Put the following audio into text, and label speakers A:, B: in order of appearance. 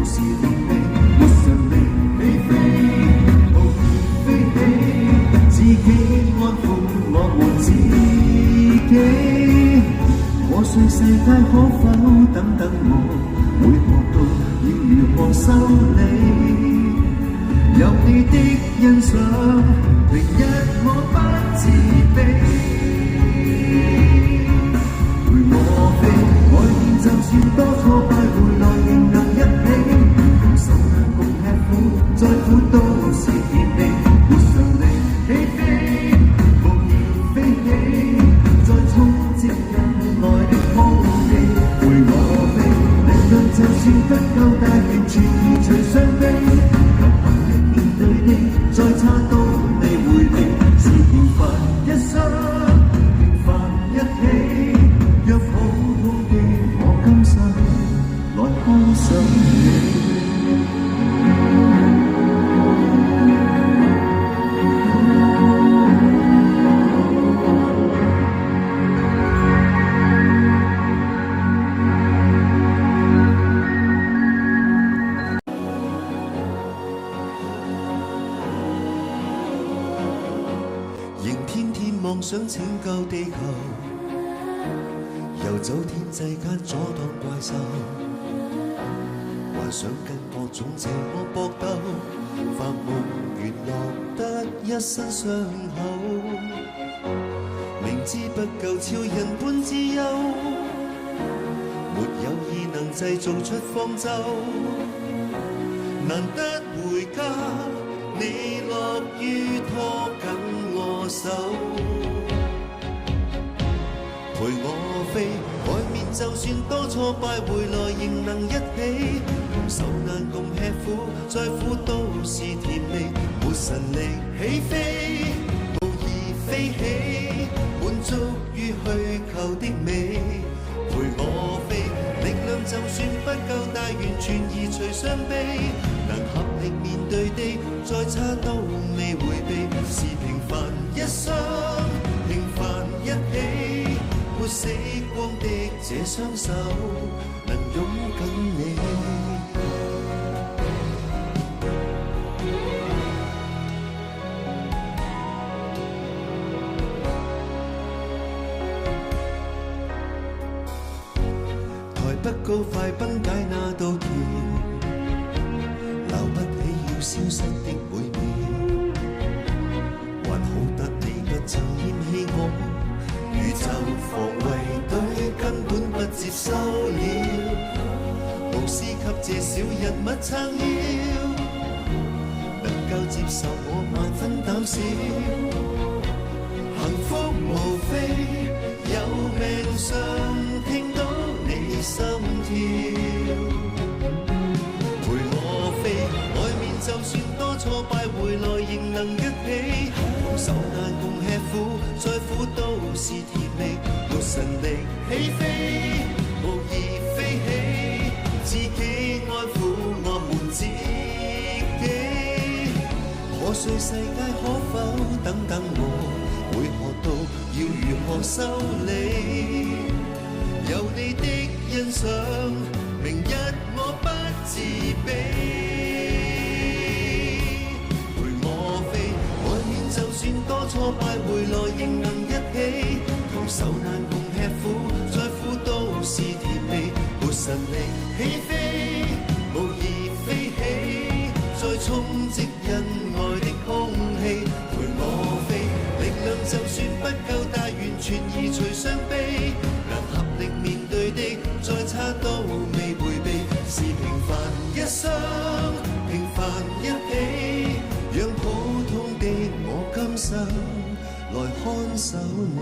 A: 是甜味，沒神力起飛，無言飛起，自己安撫我和自己。破碎世界可否等等我，會學到要如何修理。有你的欣賞，明日我不自卑。陪我飛，外面就算多挫敗，回來仍能一起。共受難共吃苦，再苦都是甜味。沒常力起飛，無言飛起，再衝接近來的空氣。陪我飛，力量就算不夠大，完全移除傷悲。再差都未迴避，是平凡一生，平凡一起，若普通的我今生來看守你。想拯救地球，遊走天際間阻擋怪獸，幻想跟各種邪惡搏鬥，發夢原落得一身傷口，明知不夠超人般自由，沒有意能製造出方舟，難得回家，你樂於拖緊我手。陪我飛，外面就算多挫敗，回來仍能一起。共受難共吃苦，再苦都是甜味。沒神力起飛，無意飛起，滿足於虛構的美。陪我飛，力量就算不夠大，完全移除傷悲。能合力面對的，再差都未迴避。是平凡一生，平凡一起。沒死光的這雙手，能擁緊你。抬不高快崩解那道橋，留不起要消失的每秒。還好得你不曾嫌棄我。宇宙防衛隊根本不接收了，無私給這小人物撐腰，能夠接受我萬分膽小，幸福無非有命上聽到你心跳。陪我飛，外面就算多挫敗，回來仍能一起。共受難共吃苦，再苦都是甜味。沒神力起飛，無意飛起，自己安撫我們自己。破碎世界可否等等我，會學到要如何修理。有你的欣賞，明日我不自卑。就算多挫敗，回來仍能一起。同受難共吃苦，再苦都是甜味。沒神力起飛，無意飛起，再衝擊恩愛的空氣。陪我飛，力量就算不夠大，完全移除傷悲。能合力面對的，再差都未迴避。是平凡一生，平凡一起，讓普通的我今生來看守你。